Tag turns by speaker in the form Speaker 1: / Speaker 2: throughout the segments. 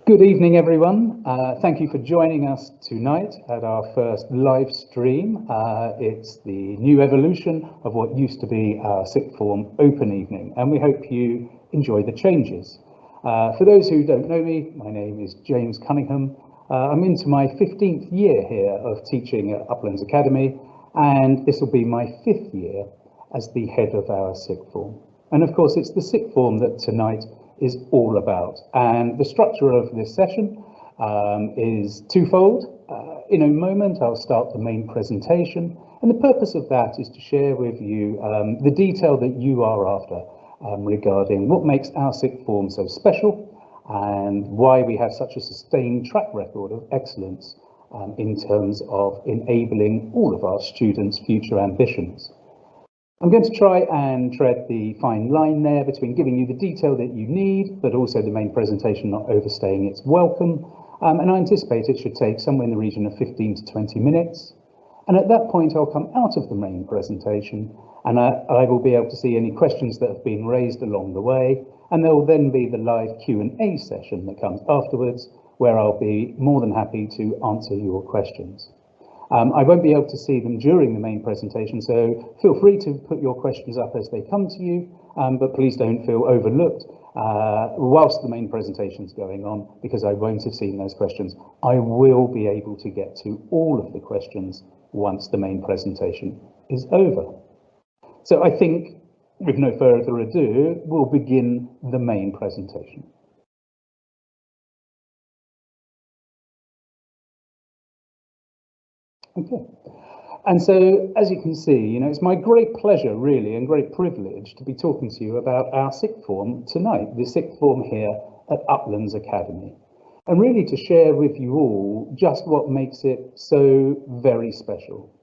Speaker 1: Good evening, everyone. Thank you for joining us tonight at our first live stream. It's the new evolution of what used to be our sixth form open evening, and we hope you enjoy the changes. For those who don't know me, my name is James Cunningham. I'm into my 15th year here of teaching at Uplands Academy, and this will be my 5th year as the head of our sixth form. And of course, it's the sixth form that tonight is all about. And the structure of this session is twofold. In a moment, I'll start the main presentation, and the purpose of that is to share with you the detail that you are after regarding what makes our sixth form so special and why we have such a sustained track record of excellence in terms of enabling all of our students' future ambitions. I'm going to try and tread the fine line there between giving you the detail that you need, but also the main presentation not overstaying its welcome. And I anticipate it should take somewhere in the region of 15 to 20 minutes. And at that point, I'll come out of the main presentation and I will be able to see any questions that have been raised along the way. And there will then be the live Q&A session that comes afterwards, where I'll be more than happy to answer your questions. I won't be able to see them during the main presentation, so feel free to put your questions up as they come to you, but please don't feel overlooked whilst the main presentation is going on, because I won't have seen those questions. I will be able to get to all of the questions once the main presentation is over. So I think, with no further ado, we'll begin the main presentation. Okay, and so as you can see, it's my great pleasure really and great privilege to be talking to you about our sixth form tonight, the sixth form here at Uplands Academy, and really to share with you all just what makes it so very special.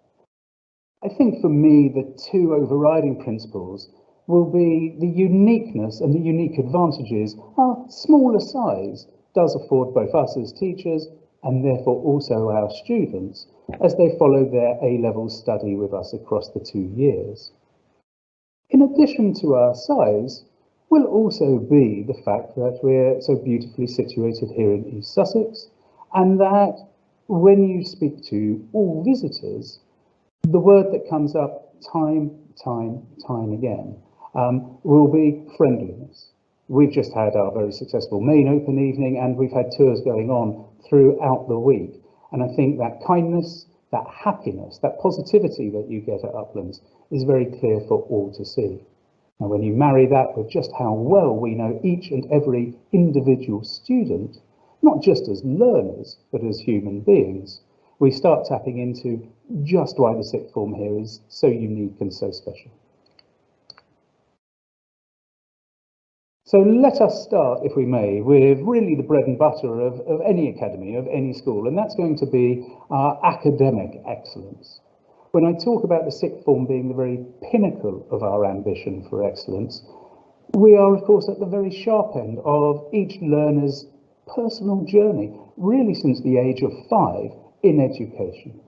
Speaker 1: I think for me, the two overriding principles will be the uniqueness and the unique advantages our smaller size does afford both us as teachers and therefore also our students as they follow their A-level study with us across the 2 years. In addition to our size, will also be the fact that we're so beautifully situated here in East Sussex, and that when you speak to all visitors, the word that comes up time again will be friendliness. We've just had our very successful main open evening, and we've had tours going on throughout the week. And I think that kindness, that happiness, that positivity that you get at Uplands is very clear for all to see. And when you marry that with just how well we know each and every individual student, not just as learners, but as human beings, we start tapping into just why the sixth form here is so unique and so special. So let us start, if we may, with really the bread and butter of any academy, of any school, and that's going to be our academic excellence. When I talk about the sixth form being the very pinnacle of our ambition for excellence, we are, of course, at the very sharp end of each learner's personal journey, really since the age of 5 in education.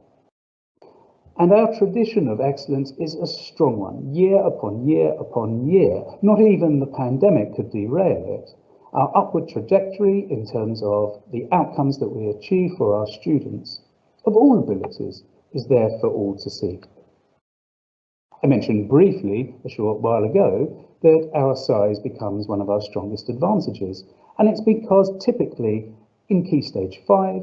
Speaker 1: And our tradition of excellence is a strong one, year upon year upon year. Not even the pandemic could derail it. Our upward trajectory in terms of the outcomes that we achieve for our students of all abilities is there for all to see. I mentioned briefly a short while ago that our size becomes one of our strongest advantages, and it's because typically in Key Stage 5,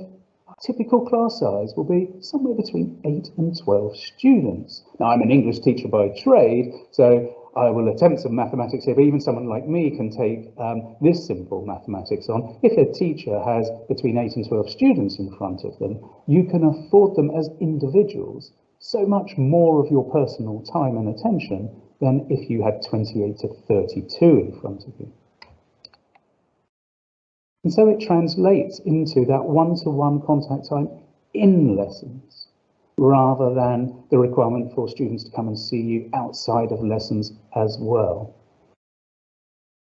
Speaker 1: typical class size will be somewhere between 8 and 12 students. Now, I'm an English teacher by trade, so I will attempt some mathematics here, but even someone like me can take this simple mathematics on. If a teacher has between 8 and 12 students in front of them, you can afford them as individuals so much more of your personal time and attention than if you had 28 to 32 in front of you. And so it translates into that one-to-one contact time in lessons, rather than the requirement for students to come and see you outside of lessons as well.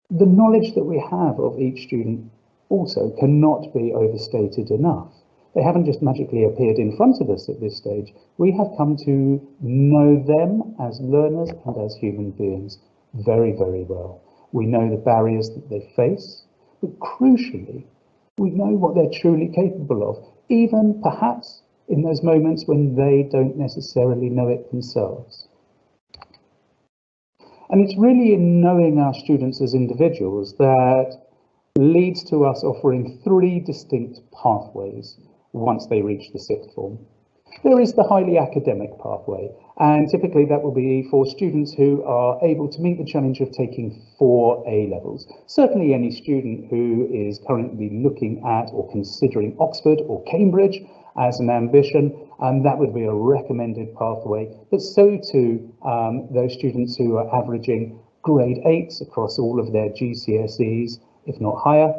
Speaker 1: The knowledge that we have of each student also cannot be overstated enough. They haven't just magically appeared in front of us at this stage. We have come to know them as learners and as human beings very, very well. We know the barriers that they face, but crucially, We know what they're truly capable of, even perhaps in those moments when they don't necessarily know it themselves. And it's really in knowing our students as individuals that leads to us offering 3 distinct pathways once they reach the sixth form. There is the highly academic pathway, and typically that will be for students who are able to meet the challenge of taking 4 A-levels. Certainly any student who is currently looking at or considering Oxford or Cambridge as an ambition, and that would be a recommended pathway. But so too those students who are averaging grade 8s across all of their GCSEs, if not higher,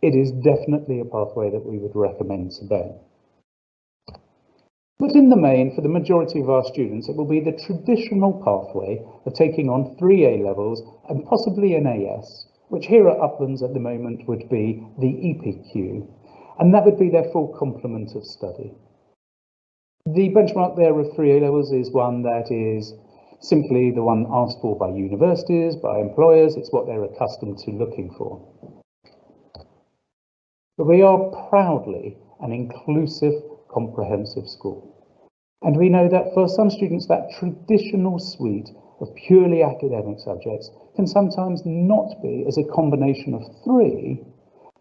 Speaker 1: it is definitely a pathway that we would recommend to them. But in the main, for the majority of our students, it will be the traditional pathway of taking on 3 A-levels and possibly an AS, which here at Uplands at the moment would be the EPQ, and that would be their full complement of study. The benchmark there of 3 A-levels is one that is simply the one asked for by universities, by employers. It's what they're accustomed to looking for. But we are proudly an inclusive, comprehensive school. And we know that for some students, that traditional suite of purely academic subjects can sometimes not be, as a combination of 3,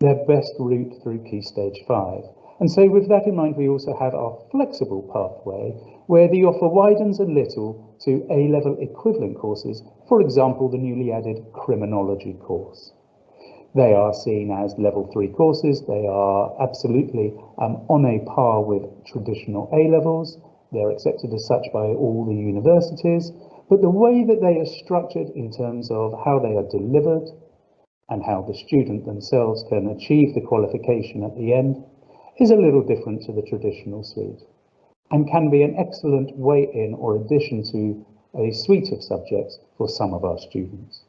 Speaker 1: their best route through Key Stage 5. And so with that in mind, we also have our flexible pathway, where the offer widens a little to A-level equivalent courses, for example, the newly added criminology course. They are seen as level 3 courses. They are absolutely on a par with traditional A-levels. They're accepted as such by all the universities, but the way that they are structured in terms of how they are delivered and how the student themselves can achieve the qualification at the end is a little different to the traditional suite and can be an excellent way in or addition to a suite of subjects for some of our students.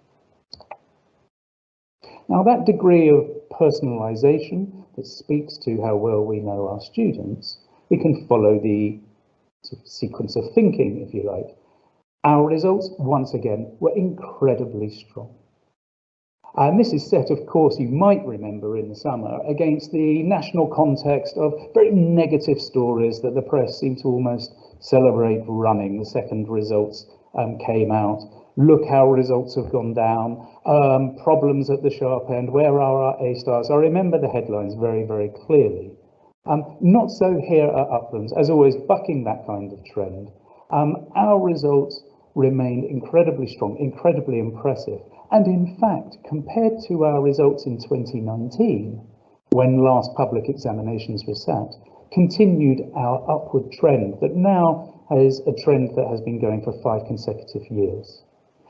Speaker 1: Now, that degree of personalisation that speaks to how well we know our students, we can follow the sort of sequence of thinking, if you like. Our results, once again, were incredibly strong. And this is set, of course, you might remember in the summer, against the national context of very negative stories that the press seemed to almost celebrate running. The second results came out. Look how results have gone down, problems at the sharp end, where are our A stars? I remember the headlines very, very clearly. Not so here at Uplands, as always, bucking that kind of trend. Our results remained incredibly strong, incredibly impressive. And in fact, compared to our results in 2019, when last public examinations were sat, continued our upward trend that now is a trend that has been going for 5 consecutive years.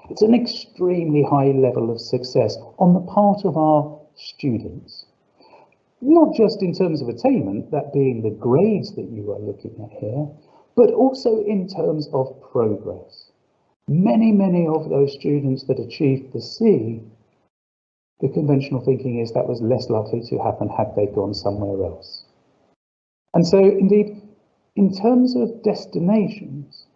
Speaker 1: It's an extremely high level of success on the part of our students, not just in terms of attainment, that being the grades that you are looking at here, but also in terms of progress. Many of those students that achieved the C, the conventional thinking is that was less likely to happen had they gone somewhere else. And so indeed, in terms of destinations,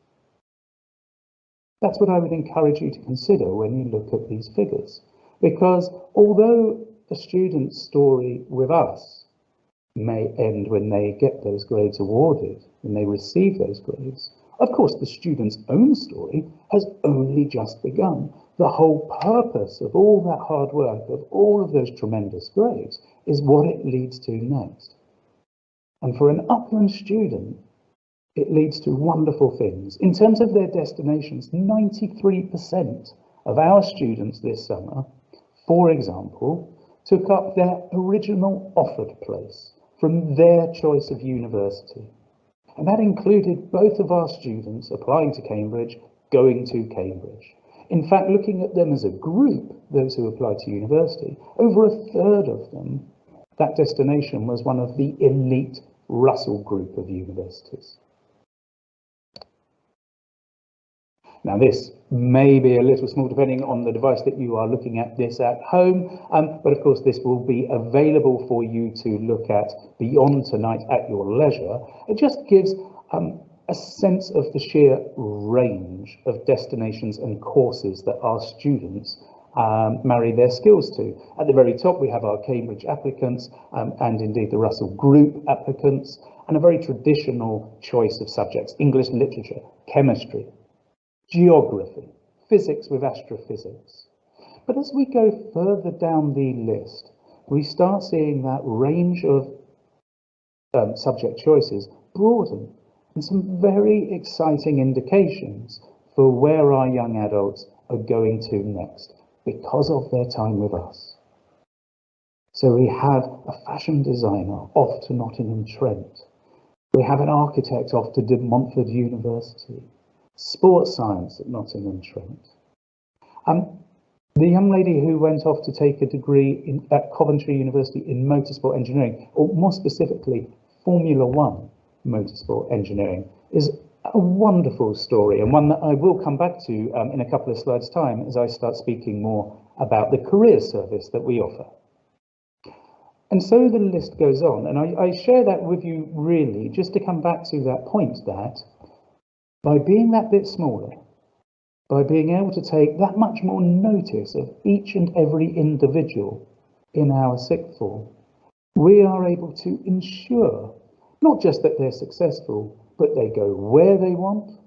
Speaker 1: that's what I would encourage you to consider when you look at these figures, because although a student's story with us may end when they get those grades awarded, when they receive those grades, of course, the student's own story has only just begun. The whole purpose of all that hard work, of all of those tremendous grades, is what it leads to next. And for an Uplands student, it leads to wonderful things. In terms of their destinations, 93% of our students this summer, for example, took up their original offered place from their choice of university. And that included both of our students applying to Cambridge, going to Cambridge. In fact, looking at them as a group, those who applied to university, over a third of them, that destination was one of the elite Russell group of universities. Now, this may be a little small depending on the device that you are looking at this at home, but of course this will be available for you to look at beyond tonight at your leisure. It just gives a sense of the sheer range of destinations and courses that our students marry their skills to. At the very top, we have our Cambridge applicants and indeed the Russell Group applicants, and a very traditional choice of subjects: English literature, chemistry, geography, physics with astrophysics. But as we go further down the list, we start seeing that range of subject choices broaden, and some very exciting indications for where our young adults are going to next because of their time with us. So we have a fashion designer off to Nottingham-Trent. We have an architect off to De Montfort University. Sports science at Nottingham-Trent. The young lady who went off to take a degree at Coventry University in motorsport engineering, or more specifically, Formula One motorsport engineering, is a wonderful story, and one that I will come back to in a couple of slides' time as I start speaking more about the career service that we offer. And so the list goes on, and I share that with you really just to come back to that point that by being that bit smaller, by being able to take that much more notice of each and every individual in our sixth form, we are able to ensure not just that they're successful, but they go where they want,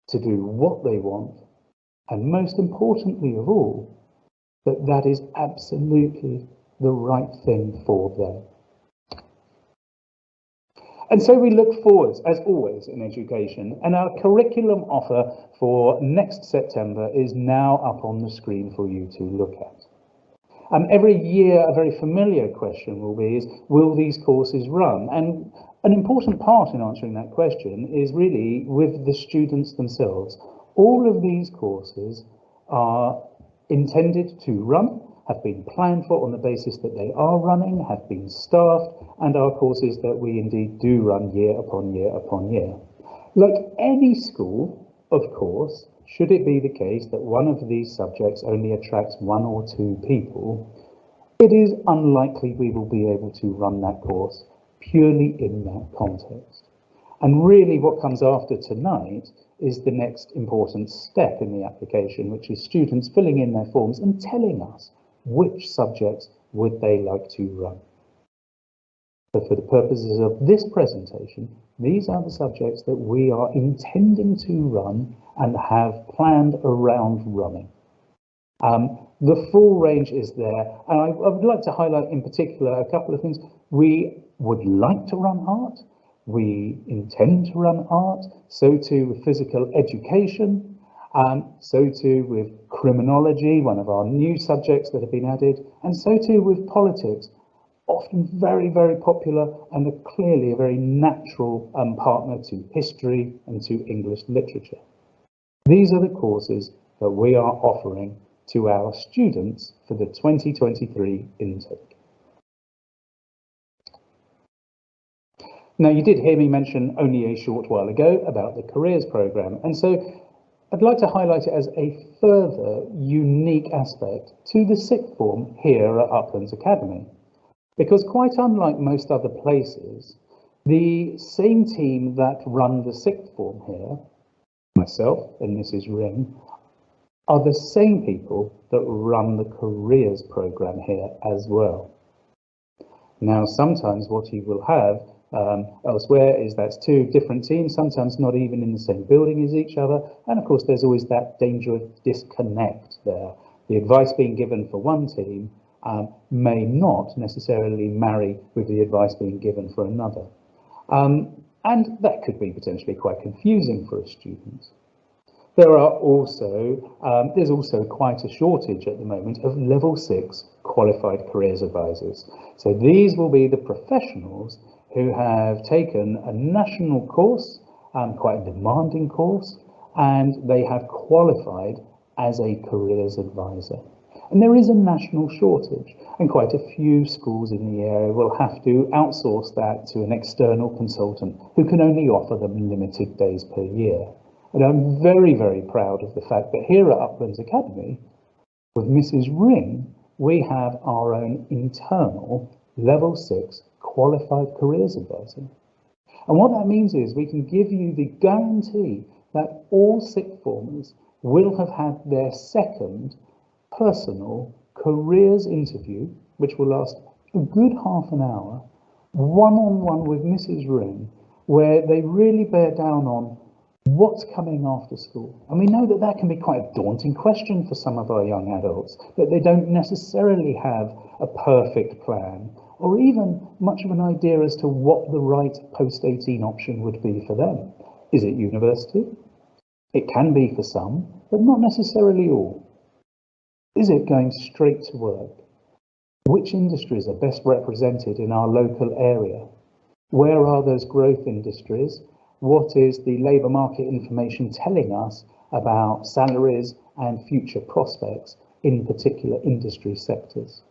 Speaker 1: to do what they want, and most importantly of all, that that is absolutely the right thing for them. And so we look forwards, as always in education, and our curriculum offer for next September is now up on the screen for you to look at. Every year, a very familiar question will be, will these courses run? And an important part in answering that question is really with the students themselves. All of these courses are intended to run, have been planned for on the basis that they are running, have been staffed, and are courses that we indeed do run year upon year upon year. Like any school, of course, should it be the case that one of these subjects only attracts one or two people, it is unlikely we will be able to run that course purely in that context. And really what comes after tonight is the next important step in the application, which is students filling in their forms and telling us which subjects would they like to run. But for the purposes of this presentation, these are the subjects that we are intending to run and have planned around running. The full range is there, and I would like to highlight in particular a couple of things. We would like to run art, we intend to run art, so too with physical education, so too with criminology, one of our new subjects that have been added, and so too with politics, often very, very popular and clearly a very natural partner to history and to English literature. These are the courses that we are offering to our students for the 2023 intake. Now, you did hear me mention only a short while ago about the careers programme, and so I'd like to highlight it as a further unique aspect to the sixth form here at Uplands Academy. Because quite unlike most other places, the same team that run the sixth form here, myself and Mrs. Ring, are the same people that run the careers programme here as well. Now, sometimes what you will have elsewhere is that's two different teams, sometimes not even in the same building as each other, and of course there's always that danger of disconnect there. The advice being given for one team may not necessarily marry with the advice being given for another. And that could be potentially quite confusing for a student. There's also quite a shortage at the moment of level 6 qualified careers advisors. So these will be the professionals who have taken a national course, quite a demanding course, and they have qualified as a careers advisor. And there is a national shortage, and quite a few schools in the area will have to outsource that to an external consultant who can only offer them limited days per year. And I'm very, very proud of the fact that here at Uplands Academy, with Mrs. Ring, we have our own internal level 6 qualified careers advisor. And what that means is we can give you the guarantee that all sixth formers will have had their second personal careers interview, which will last a good half an hour, one-on-one with Mrs. Ring, where they really bear down on what's coming after school. And we know that that can be quite a daunting question for some of our young adults, that they don't necessarily have a perfect plan or even much of an idea as to what the right post-18 option would be for them. Is it university? It can be for some, but not necessarily all. Is it going straight to work? Which industries are best represented in our local area? Where are those growth industries? What is the labour market information telling us about salaries and future prospects in particular industry sectors?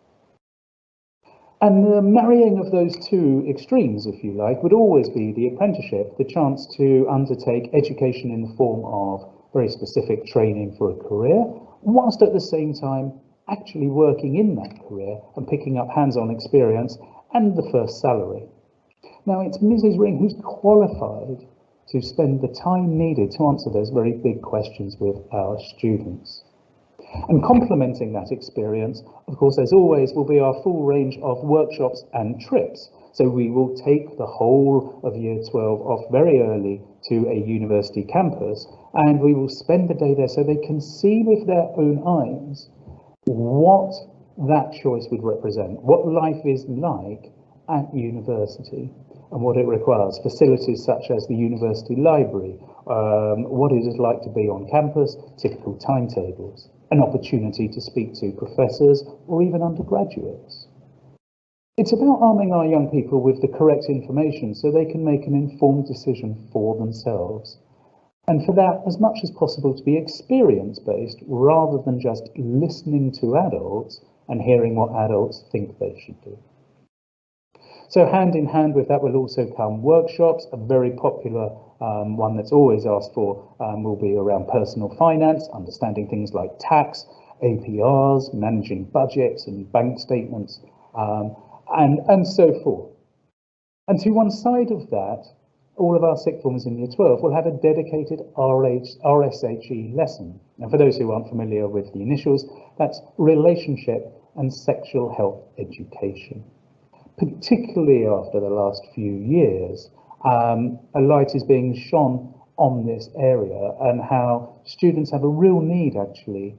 Speaker 1: And the marrying of those two extremes, if you like, would always be the apprenticeship, the chance to undertake education in the form of very specific training for a career, whilst at the same time actually working in that career and picking up hands-on experience and the first salary. Now, it's Mrs. Ring who's qualified to spend the time needed to answer those very big questions with our students. And complementing that experience, of course, as always, will be our full range of workshops and trips. So we will take the whole of Year 12 off very early to a university campus, and we will spend the day there so they can see with their own eyes what that choice would represent, what life is like at university and what it requires. Facilities such as the university library, what it is like to be on campus, typical timetables, an opportunity to speak to professors or even undergraduates. It's about arming our young people with the correct information so they can make an informed decision for themselves. And for that, as much as possible, to be experience-based rather than just listening to adults and hearing what adults think they should do. So hand in hand with that will also come workshops. A very popular one that's always asked for will be around personal finance, understanding things like tax, APRs, managing budgets and bank statements, and so forth. And to one side of that, all of our sixth formers in Year 12 will have a dedicated RSHE lesson. And for those who aren't familiar with the initials, that's Relationship and Sexual Health Education. Particularly after the last few years, a light is being shone on this area and how students have a real need actually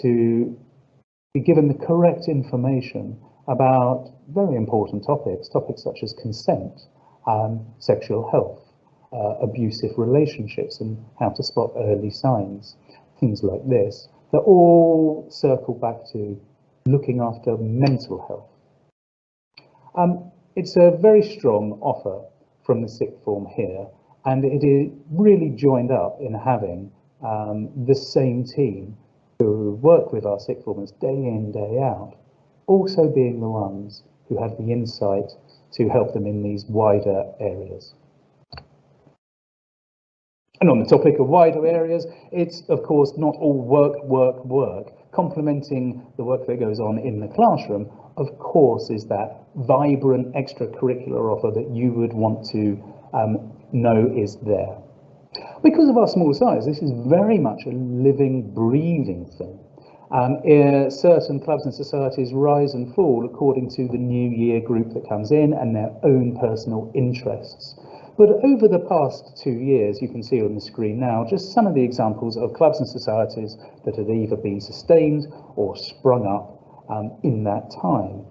Speaker 1: to be given the correct information about very important topics such as consent, sexual health, abusive relationships and how to spot early signs, things like this, that all circle back to looking after mental health. It's a very strong offer from the sixth form here, and it is really joined up in having the same team who work with our sixth formers day in, day out, also being the ones who have the insight to help them in these wider areas. And on the topic of wider areas, it's of course not all work. Complementing the work that goes on in the classroom, of course, is that vibrant extracurricular offer that you would want to know is there. Because of our small size, this is very much a living, breathing thing. Certain clubs and societies rise and fall according to the new year group that comes in and their own personal interests. But over the past 2 years, you can see on the screen now just some of the examples of clubs and societies that have either been sustained or sprung up in that time.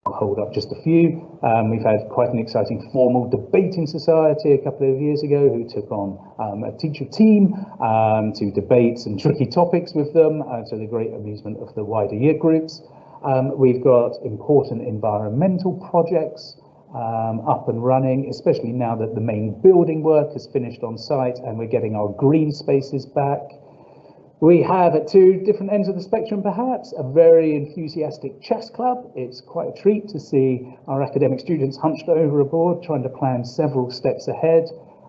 Speaker 1: I'll hold up just a few. We've had quite an exciting formal debating society a couple of years ago who took on a teacher team to debate some tricky topics with them to the great amusement of the wider year groups. We've got important environmental projects up and running, especially now that the main building work has finished on site and we're getting our green spaces back. We have at two different ends of the spectrum, perhaps, a very enthusiastic chess club. It's quite a treat to see our academic students hunched over a board trying to plan several steps ahead.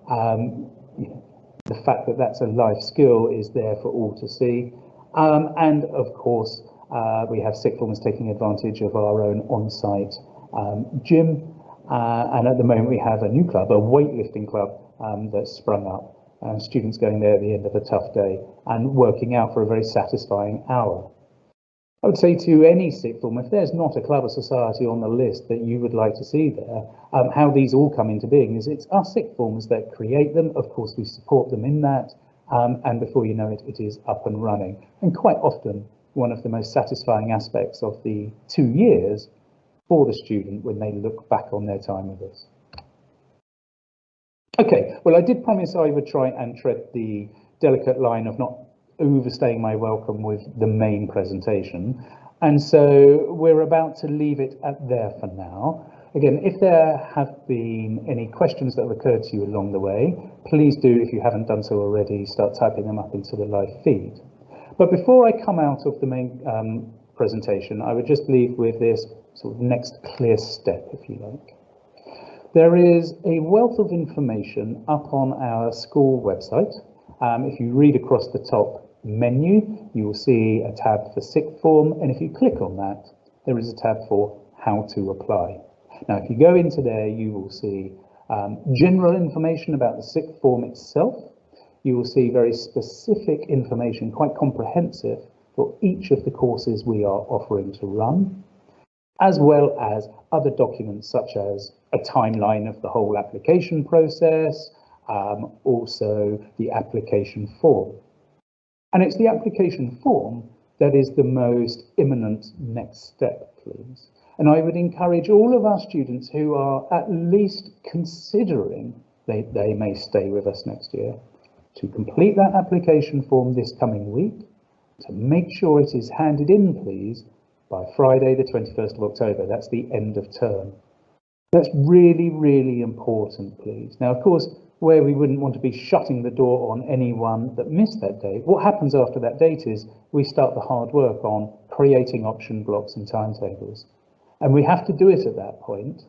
Speaker 1: The fact that that's a life skill is there for all to see. And of course, we have sixth formers taking advantage of our own on-site gym. And at the moment we have a new club, a weightlifting club that's sprung up. Students going there at the end of a tough day and working out for a very satisfying hour. I would say to any sixth form, if there's not a club or society on the list that you would like to see there, how these all come into being is it's us sixth formers that create them. Of course, we support them in that, and before you know it, it is up and running. And quite often, one of the most satisfying aspects of the 2 years for the student when they look back on their time with us. Okay, well, I did promise I would try and tread the delicate line of not overstaying my welcome with the main presentation, and so we're about to leave it at there for now. Again, if there have been any questions that have occurred to you along the way, please do, if you haven't done so already, start typing them up into the live feed. But before I come out of the main presentation, I would just leave with this sort of next clear step, if you like. There is a wealth of information up on our school website. If you read across the top menu, you will see a tab for sixth form, and if you click on that, there is a tab for how to apply. Now, if you go into there, you will see general information about the sixth form itself. You will see very specific information, quite comprehensive, for each of the courses we are offering to run, as well as other documents such as a timeline of the whole application process, also the application form. And it's the application form that is the most imminent next step, please. And I would encourage all of our students who are at least considering they may stay with us next year to complete that application form this coming week, to make sure it is handed in, please, by Friday, the 21st of October. That's the end of term. That's really, really important, please. Now, of course, where we wouldn't want to be shutting the door on anyone that missed that date, what happens after that date is we start the hard work on creating option blocks and timetables. And we have to do it at that point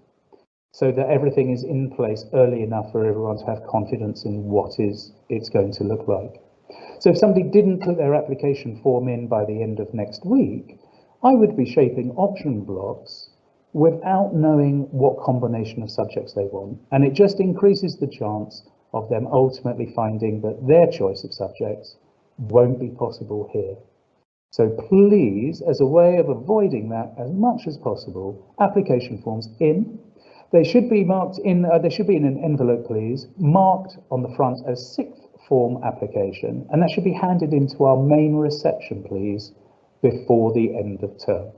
Speaker 1: so that everything is in place early enough for everyone to have confidence in what it's going to look like. So if somebody didn't put their application form in by the end of next week, I would be shaping option blocks without knowing what combination of subjects they want. And it just increases the chance of them ultimately finding that their choice of subjects won't be possible here. So please, as a way of avoiding that as much as possible, application forms in. They should be marked in, they should be in an envelope, please, marked on the front as sixth form application, and that should be handed into our main reception, please, before the end of term.